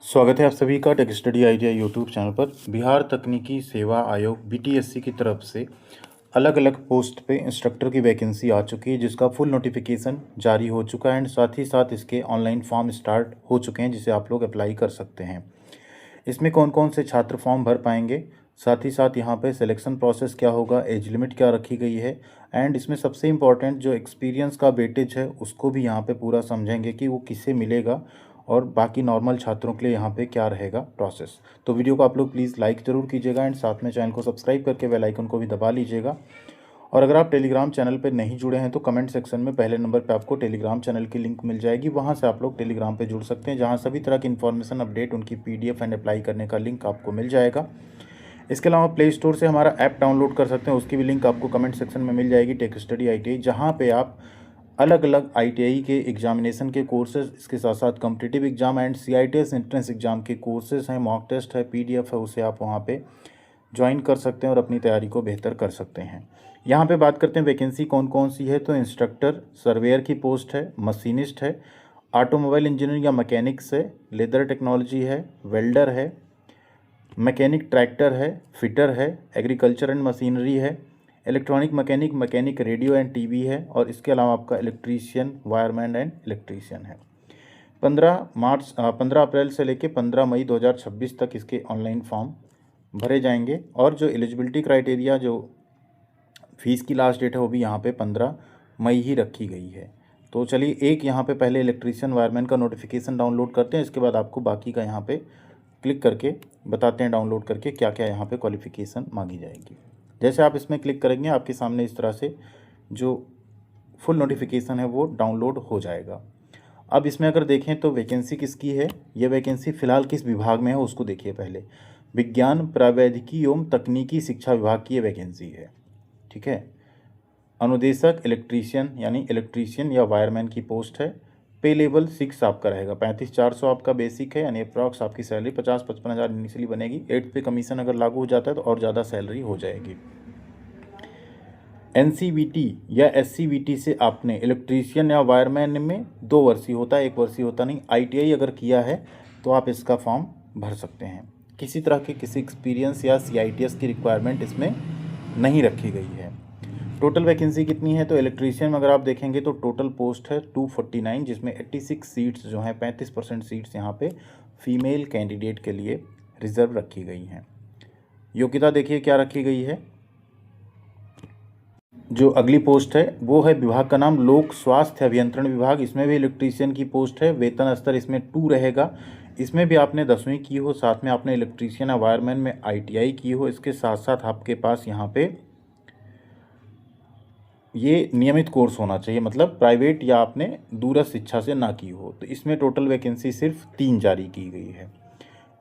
स्वागत है आप सभी का tech study ITI YouTube channel पर। बिहार तकनीकी सेवा आयोग बीटीएससी की तरफ से अलग अलग पोस्ट पे इंस्ट्रक्टर की वैकेंसी आ चुकी है, जिसका फुल नोटिफिकेशन जारी हो चुका है एंड साथ ही साथ इसके ऑनलाइन फॉर्म स्टार्ट हो चुके हैं, जिसे आप लोग अप्लाई कर सकते हैं। इसमें कौन कौन से छात्र फॉर्म भर पाएंगे, साथ ही साथ यहाँ पे सिलेक्शन प्रोसेस क्या होगा, एज लिमिट क्या रखी गई है एंड इसमें सबसे इम्पॉर्टेंट जो एक्सपीरियंस का वेटेज है उसको भी यहाँ पे पूरा समझेंगे कि वो किसे मिलेगा और बाकी नॉर्मल छात्रों के लिए यहाँ पे क्या रहेगा प्रोसेस। तो वीडियो को आप लोग प्लीज़ लाइक ज़रूर कीजिएगा एंड साथ में चैनल को सब्सक्राइब करके बेल आइकन को भी दबा लीजिएगा। और अगर आप टेलीग्राम चैनल पर नहीं जुड़े हैं तो कमेंट सेक्शन में पहले नंबर पे आपको टेलीग्राम चैनल की लिंक मिल जाएगी, वहाँ से आप लोग टेलीग्राम पे जुड़ सकते हैं, जहाँ सभी तरह की इन्फॉर्मेशन अपडेट उनकी पीडीएफ एंड अप्लाई करने का लिंक आपको मिल जाएगा। इसके अलावा प्ले स्टोर से हमारा ऐप डाउनलोड कर सकते हैं, उसकी भी लिंक आपको कमेंट सेक्शन में मिल जाएगी, टेक स्टडी आईटीआई, जहाँ पे आप अलग अलग आईटीआई के एग्जामिनेशन के कोर्सेज, इसके साथ साथ competitive exam and CITS entrance exam के कोर्सेज हैं, मॉक टेस्ट है, पीडीएफ है, उसे आप वहाँ पे ज्वाइन कर सकते हैं और अपनी तैयारी को बेहतर कर सकते हैं। यहाँ पे बात करते हैं वैकेंसी कौन कौन सी है। तो इंस्ट्रक्टर, सर्वेयर की पोस्ट है, मशीनिस्ट है, ऑटोमोबाइल इंजीनियर या मैकेनिक्स है, लेदर टेक्नोलॉजी है, वेल्डर है, मैकेनिक ट्रैक्टर है, फिटर है, एग्रीकल्चर एंड मशीनरी है, electronic mechanic, mechanic radio and TV है, और इसके अलावा आपका इलेक्ट्रीशियन, वायरमैन एंड इलेक्ट्रीशियन है। 15 अप्रैल से लेकर 15 मई 2026 तक इसके ऑनलाइन फॉर्म भरे जाएंगे। और जो एलिजिबिलिटी क्राइटेरिया, जो फीस की लास्ट डेट है, वो भी यहाँ पे 15 मई ही रखी गई है। तो चलिए एक यहाँ पे पहले इलेक्ट्रीशियन वायरमैन का नोटिफिकेशन डाउनलोड करते हैं, इसके बाद आपको बाकी का यहाँ पे क्लिक करके बताते हैं डाउनलोड करके क्या क्या यहाँ पे क्वालिफ़िकेशन मांगी जाएगी। जैसे आप इसमें क्लिक करेंगे आपके सामने इस तरह से जो फुल नोटिफिकेशन है वो डाउनलोड हो जाएगा। अब इसमें अगर देखें तो वैकेंसी किसकी है, ये वैकेंसी फ़िलहाल किस विभाग में है उसको देखिए। पहले विज्ञान प्रौद्योगिकी एवं तकनीकी शिक्षा विभाग की ये वैकेंसी है, ठीक है। अनुदेशक इलेक्ट्रीशियन यानी इलेक्ट्रीशियन या वायरमैन की पोस्ट है। पे लेवल 6 आपका रहेगा, 35,400 आपका बेसिक है, यानी अप्रॉक्स आपकी सैलरी 50-55 हज़ार इनिशियली बनेगी। 8 पे कमीशन अगर लागू हो जाता है तो और ज़्यादा सैलरी हो जाएगी। एनसीवीटी या एससीवीटी से आपने इलेक्ट्रीशियन या वायरमैन में 2 वर्षीय होता है, 1 वर्षीय होता नहीं। आईटीआई अगर किया है तो आप इसका फॉर्म भर सकते हैं। किसी तरह के किसी एक्सपीरियंस या सीआईटीएस की रिक्वायरमेंट इसमें नहीं रखी गई है। टोटल वैकेंसी कितनी है, तो इलेक्ट्रीशियन में अगर आप देखेंगे तो टोटल पोस्ट है 249, जिसमें 86 सीट्स जो हैं 35% सीट्स यहाँ पे फीमेल कैंडिडेट के लिए रिजर्व रखी गई हैं। योग्यता देखिए क्या रखी गई है। जो अगली पोस्ट है वो है विभाग का नाम लोक स्वास्थ्य अभियंत्रण विभाग, इसमें भी इलेक्ट्रीशियन की पोस्ट है। वेतन स्तर इसमें 2 रहेगा। इसमें भी आपने 10वीं की हो, साथ में आपने इलेक्ट्रीशियन या वायरमैन में आईटीआई की हो, इसके साथ साथ आपके पास यहाँ पे ये नियमित कोर्स होना चाहिए, मतलब प्राइवेट या आपने दूरस्थ शिक्षा से ना की हो। तो इसमें टोटल वैकेंसी सिर्फ 3 जारी की गई है।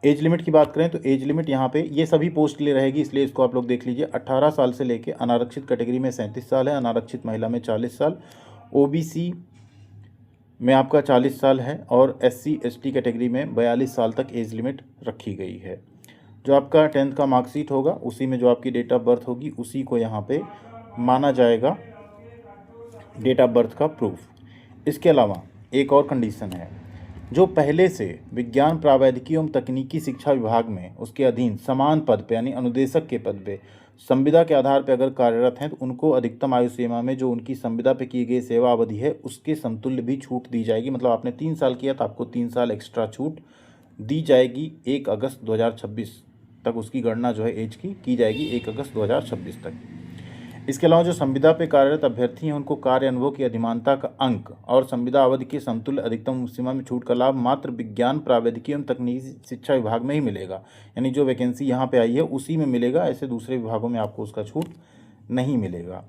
एज लिमिट की बात करें तो एज लिमिट यहाँ पे ये सभी पोस्ट के लिए रहेगी, इसलिए इसको आप लोग देख लीजिए। 18 साल से लेके अनारक्षित कैटेगरी में 37 साल है, अनारक्षित महिला में 40 साल, ओबीसी में आपका 40 साल है और एससी एसटी कैटेगरी में 42 साल तक एज लिमिट रखी गई है। जो आपका 10th का मार्कशीट होगा उसी में जो आपकी डेट ऑफ बर्थ होगी उसी को यहाँ पे माना जाएगा डेट ऑफ बर्थ का प्रूफ। इसके अलावा एक और कंडीशन है, जो पहले से विज्ञान प्रौद्योगिकी एवं तकनीकी शिक्षा विभाग में उसके अधीन समान पद पे यानी अनुदेशक के पद पे संविदा के आधार पर अगर कार्यरत हैं तो उनको अधिकतम आयु सीमा में जो उनकी संविदा पे की गई सेवा अवधि है उसके समतुल्य भी छूट दी जाएगी। मतलब आपने 3 साल किया तो आपको 3 साल एक्स्ट्रा छूट दी जाएगी। 1 अगस्त 2026 तक उसकी गणना जो है एज की जाएगी, 1 अगस्त 2026 तक। इसके अलावा जो संविदा पे कार्यरत अभ्यर्थी हैं उनको कार्य अनुभव की अधिमानता का अंक और संविदा अवधि की समतुल्य अधिकतम सीमा में छूट का लाभ मात्र विज्ञान प्रौद्योगिकी एवं तकनीकी शिक्षा विभाग में ही मिलेगा, यानी जो वैकेंसी यहाँ पे आई है उसी में मिलेगा, ऐसे दूसरे विभागों में आपको उसका छूट नहीं मिलेगा।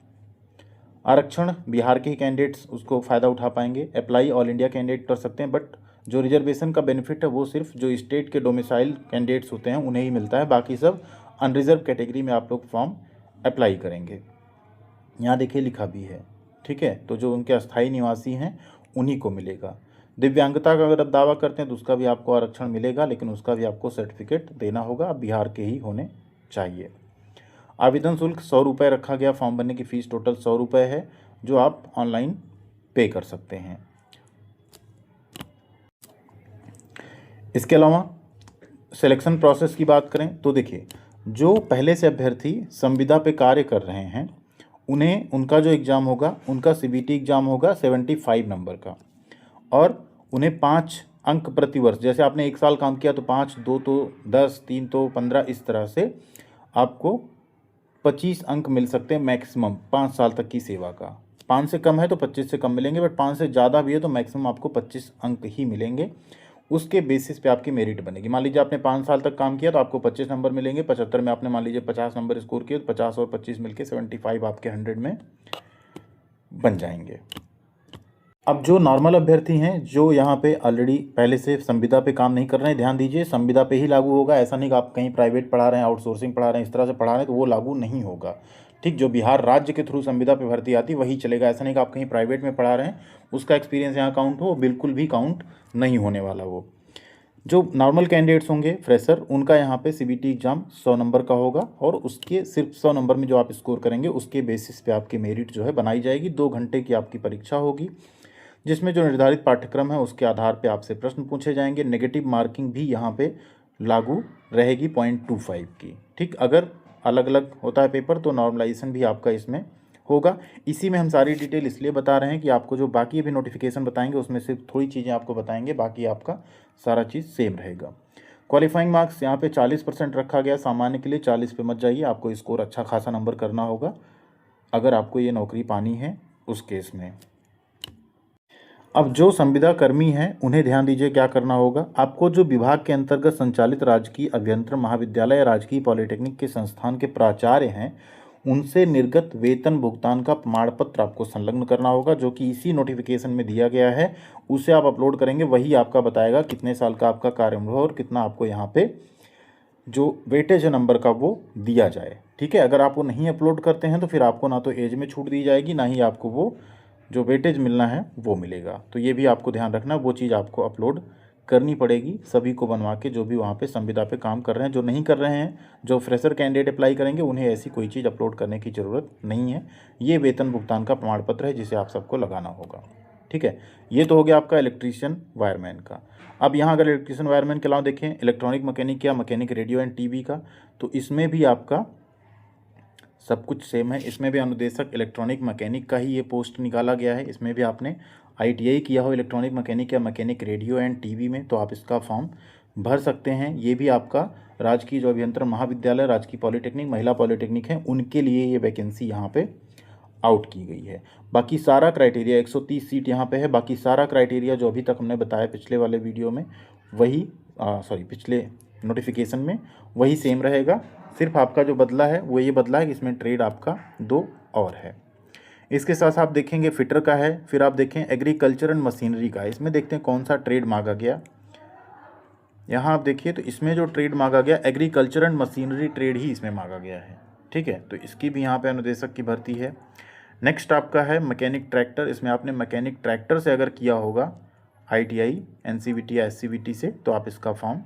आरक्षण बिहार के ही कैंडिडेट्स उसको फ़ायदा उठा पाएंगे। अप्लाई ऑल इंडिया कैंडिडेट कर सकते हैं, बट जो रिजर्वेशन का बेनिफिट है वो सिर्फ जो स्टेट के डोमिसाइल कैंडिडेट्स होते हैं उन्हें ही मिलता है, बाकी सब अनरिजर्व कैटेगरी में आप लोग फॉर्म अप्लाई करेंगे। यहाँ देखिए लिखा भी है, ठीक है। तो जो उनके अस्थायी निवासी हैं उन्हीं को मिलेगा। दिव्यांगता का अगर आप दावा करते हैं तो उसका भी आपको आरक्षण मिलेगा, लेकिन उसका भी आपको सर्टिफिकेट देना होगा, अब बिहार के ही होने चाहिए। आवेदन शुल्क 100 रुपये रखा गया, फॉर्म भरने की फ़ीस टोटल 100 रुपये है, जो आप ऑनलाइन पे कर सकते हैं। इसके अलावा सिलेक्शन प्रोसेस की बात करें तो देखिए, जो पहले से अभ्यर्थी संविदा पे कार्य कर रहे हैं उन्हें उनका जो एग्ज़ाम होगा, उनका सीबीटी एग्ज़ाम होगा 75 नंबर का, और उन्हें 5 अंक प्रति वर्ष, जैसे आपने 1 साल काम किया तो 5, 2 तो 10, 3 तो 15, इस तरह से आपको 25 अंक मिल सकते हैं मैक्सिमम 5 साल तक की सेवा का। 5 से कम है तो 25 से कम मिलेंगे, बट 5 से ज़्यादा भी है तो मैक्सिमम आपको 25 अंक ही मिलेंगे। उसके बेसिस पे आपकी मेरिट बनेगी। मान लीजिए आपने 5 साल तक काम किया तो आपको 25 नंबर मिलेंगे। 75 में आपने मान लीजिए 50 नंबर स्कोर किए तो 50 और 25 मिलके 75 आपके 100 में बन जाएंगे। अब जो नॉर्मल अभ्यर्थी हैं, जो यहाँ पे ऑलरेडी पहले से संविदा पे काम नहीं कर रहे हैं, ध्यान दीजिए संविदा पे ही लागू होगा। ऐसा नहीं कि आप कहीं प्राइवेट पढ़ा रहे हैं, आउटसोर्सिंग पढ़ा रहे हैं, इस तरह से पढ़ा रहे हैं तो वो लागू नहीं होगा। ठीक, जो बिहार राज्य के थ्रू संविदा पे भर्ती आती वही चलेगा। ऐसा नहीं कि आप कहीं प्राइवेट में पढ़ा रहे हैं उसका एक्सपीरियंस यहाँ काउंट हो, बिल्कुल भी काउंट नहीं होने वाला वो। जो नॉर्मल कैंडिडेट्स होंगे फ्रेशर, उनका यहाँ पे सीबीटी एग्ज़ाम 100 नंबर का होगा, और उसके सिर्फ 100 नंबर में जो आप स्कोर करेंगे उसके बेसिस पे आपकी मेरिट जो है बनाई जाएगी। 2 घंटे की आपकी परीक्षा होगी, जिसमें जो निर्धारित पाठ्यक्रम है उसके आधार पे आपसे प्रश्न पूछे जाएंगे। नेगेटिव मार्किंग भी यहाँ पे लागू रहेगी 0.25 की। ठीक, अगर अलग अलग होता है पेपर तो नॉर्मलाइजेशन भी आपका इसमें होगा। इसी में हम सारी डिटेल इसलिए बता रहे हैं कि आपको जो बाकी अभी नोटिफिकेशन बताएंगे उसमें सिर्फ थोड़ी चीज़ें आपको बताएंगे, बाकी आपका सारा चीज़ सेम रहेगा। क्वालिफाइंग मार्क्स यहाँ पे 40% रखा गया, सामान्य के लिए 40 पे मत जाइए, आपको स्कोर अच्छा खासा नंबर करना होगा अगर आपको ये नौकरी पानी है उस केस में। अब जो संविदा कर्मी हैं उन्हें ध्यान दीजिए क्या करना होगा। आपको जो विभाग के अंतर्गत संचालित राजकीय अभियंत्रण महाविद्यालय या राजकीय पॉलिटेक्निक के संस्थान के प्राचार्य हैं उनसे निर्गत वेतन भुगतान का प्रमाण पत्र आपको संलग्न करना होगा, जो कि इसी नोटिफिकेशन में दिया गया है। उसे आप अपलोड करेंगे, वही आपका बताएगा कितने साल का आपका कार्य अनुभव और कितना आपको यहाँ पे जो वेटेज नंबर का वो दिया जाए। ठीक है, अगर आप वो नहीं अपलोड करते हैं तो फिर आपको ना तो एज में छूट दी जाएगी, ना ही आपको वो जो वेटेज मिलना है वो मिलेगा। तो ये भी आपको ध्यान रखना, वो चीज़ आपको अपलोड करनी पड़ेगी सभी को बनवा के, जो भी वहाँ पे संविदा पे काम कर रहे हैं। जो नहीं कर रहे हैं, जो फ्रेशर कैंडिडेट अप्लाई करेंगे, उन्हें ऐसी कोई चीज़ अपलोड करने की ज़रूरत नहीं है। ये वेतन भुगतान का प्रमाण पत्र है जिसे आप सबको लगाना होगा। ठीक है, ये तो हो गया आपका इलेक्ट्रीशियन वायरमैन का। अब यहाँ अगर इलेक्ट्रीशियन वायरमैन के अलावा देखें इलेक्ट्रॉनिक मैकेनिक या मैकेनिक रेडियो एंड टीवी का, तो इसमें भी आपका सब कुछ सेम है। इसमें भी अनुदेशक इलेक्ट्रॉनिक मैकेनिक का ही ये पोस्ट निकाला गया है। इसमें भी आपने आईटीआई किया हो इलेक्ट्रॉनिक मैकेनिक या मैकेनिक रेडियो एंड टीवी में तो आप इसका फॉर्म भर सकते हैं। ये भी आपका राजकीय जो अभियंत्रण महाविद्यालय, राजकीय पॉलिटेक्निक, महिला पॉलिटेक्निक है, उनके लिए ये वैकेंसी यहाँ पे आउट की गई है। बाकी सारा क्राइटेरिया 130 सीट यहाँ पे है। बाकी सारा क्राइटेरिया जो अभी तक हमने बताया पिछले वाले वीडियो में वही पिछले नोटिफिकेशन में वही सेम रहेगा। सिर्फ आपका जो बदला है वो ये बदला है कि इसमें ट्रेड आपका 2 और है। इसके साथ आप देखेंगे फिटर का है, फिर आप देखें एग्रीकल्चर एंड मशीनरी का है। इसमें देखते हैं कौन सा ट्रेड मांगा गया। यहाँ आप देखिए तो इसमें जो ट्रेड मांगा गया एग्रीकल्चर एंड मशीनरी ट्रेड ही इसमें मांगा गया है। ठीक है, तो इसकी भी यहाँ पे अनुदेशक की भर्ती है। नेक्स्ट आपका है मैकेनिक ट्रैक्टर। इसमें आपने मैकेनिक ट्रैक्टर से अगर किया होगा आईटीआई, एनसीवीटी या एससीवीटी से, तो आप इसका फॉर्म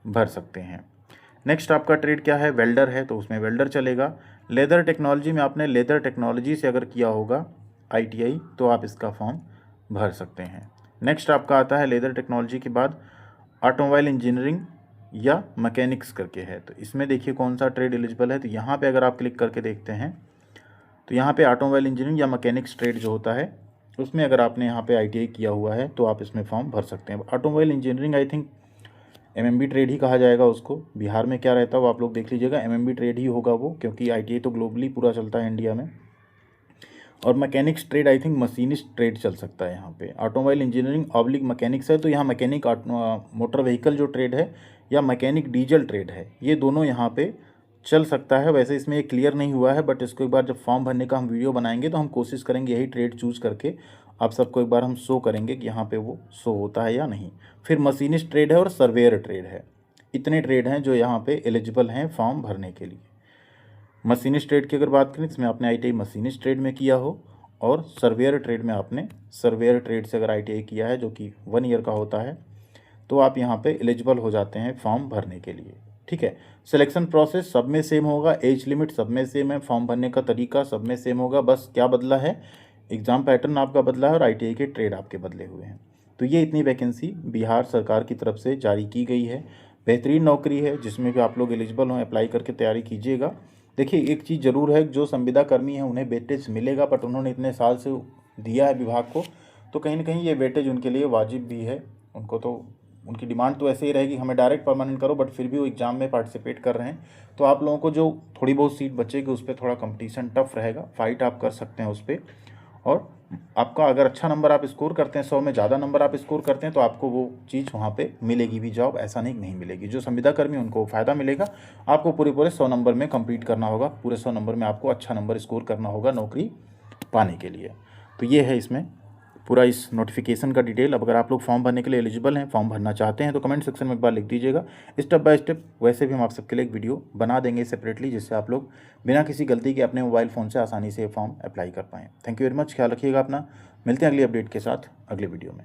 भर सकते हैं। नेक्स्ट आपका ट्रेड क्या है, वेल्डर है, तो उसमें वेल्डर चलेगा। लेदर टेक्नोलॉजी में आपने लेदर टेक्नोलॉजी से अगर किया होगा आईटीआई तो आप इसका फॉर्म भर सकते हैं। नेक्स्ट आपका आता है लेदर टेक्नोलॉजी के बाद ऑटोमोबाइल इंजीनियरिंग या मैकेनिक्स करके है। तो इसमें देखिए कौन सा ट्रेड एलिजिबल है। तो यहाँ पे अगर आप क्लिक करके देखते हैं तो यहाँ पे ऑटोमोबाइल इंजीनियरिंग या मैकेनिक्स ट्रेड जो होता है उसमें अगर आपने यहाँ पे आईटीआई किया हुआ है तो आप इसमें फॉर्म भर सकते हैं। Automobile engineering I think MMB trade ही कहा जाएगा उसको। बिहार में क्या रहता है वो आप लोग देख लीजिएगा, एमएमबी ट्रेड ही होगा वो, क्योंकि आईटीआई तो ग्लोबली पूरा चलता है इंडिया में। और mechanics trade I think machinist trade चल सकता है यहाँ पे। ऑटोमोबाइल इंजीनियरिंग ऑब्लिक मैकेनिक्स है, तो यहाँ मैकेनिक मोटर व्हीकल जो ट्रेड है या मैकेनिक डीजल ट्रेड है, ये दोनों यहाँ पे चल सकता है। वैसे इसमें ये क्लियर नहीं हुआ है, बट इसको एक बार जब फॉर्म भरने का हम वीडियो बनाएंगे तो हम कोशिश करेंगे यही ट्रेड चूज़ करके आप सबको एक बार हम शो करेंगे कि यहाँ पे वो शो होता है या नहीं। फिर मशीनिस्ट ट्रेड है और सर्वेयर ट्रेड है। इतने ट्रेड हैं जो यहाँ पे एलिजिबल हैं फॉर्म भरने के लिए। मशीनिस्ट ट्रेड की अगर बात करें इसमें आपने आईटीआई मशीनिस्ट ट्रेड में किया हो, और सर्वेयर ट्रेड में आपने सर्वेयर ट्रेड से अगर आईटीआई किया है जो कि 1 ईयर का होता है, तो आप यहाँ पे एलिजिबल हो जाते हैं फॉर्म भरने के लिए। ठीक है, सिलेक्शन प्रोसेस सब में सेम होगा, एज लिमिट सब में सेम है, फॉर्म भरने का तरीका सब में सेम होगा। बस क्या बदला है, एग्ज़ाम पैटर्न आपका बदला है और आईटीआई के ट्रेड आपके बदले हुए हैं। तो ये इतनी वैकेंसी बिहार सरकार की तरफ से जारी की गई है। बेहतरीन नौकरी है, जिसमें भी आप लोग एलिजिबल हों अप्लाई करके तैयारी कीजिएगा। देखिए एक चीज़ ज़रूर है, जो संविदा कर्मी है उन्हें वेटेज मिलेगा, बट उन्होंने इतने साल से दिया है विभाग को, तो कहीं ना कहीं ये वेटेज उनके लिए वाजिब भी है। उनको तो उनकी डिमांड तो ऐसे ही रहेगी हमें डायरेक्ट परमानेंट करो, बट फिर भी वो एग्ज़ाम में पार्टिसिपेट कर रहे हैं, तो आप लोगों को जो थोड़ी बहुत सीट बचेगी उस पर थोड़ा कंपटीशन टफ रहेगा, फाइट आप कर सकते हैं उस पर। और आपका अगर अच्छा नंबर आप स्कोर करते हैं, 100 में ज़्यादा नंबर आप स्कोर करते हैं, तो आपको वो चीज़ वहाँ पे मिलेगी भी जॉब, ऐसा नहीं कि नहीं मिलेगी। जो संविदा कर्मी उनको फ़ायदा मिलेगा, आपको पूरे 100 नंबर में कंप्लीट करना होगा, पूरे 100 नंबर में आपको अच्छा नंबर स्कोर करना होगा नौकरी पाने के लिए। तो ये है इसमें पूरा इस नोटिफिकेशन का डिटेल। अब अगर आप लोग फॉर्म भरने के लिए एलिजिबल हैं, फॉर्म भरना चाहते हैं, तो कमेंट सेक्शन में एक बार लिख दीजिएगा स्टेप बाय स्टेप। वैसे भी हम आप सबके लिए एक वीडियो बना देंगे सेपरेटली, जिससे आप लोग बिना किसी गलती के अपने मोबाइल फ़ोन से आसानी से फॉर्म अप्लाई कर पाएँ। थैंक यू वेरी मच, ख्याल रखिएगा अपना। मिलते हैं अगली अपडेट के साथ अगले वीडियो में।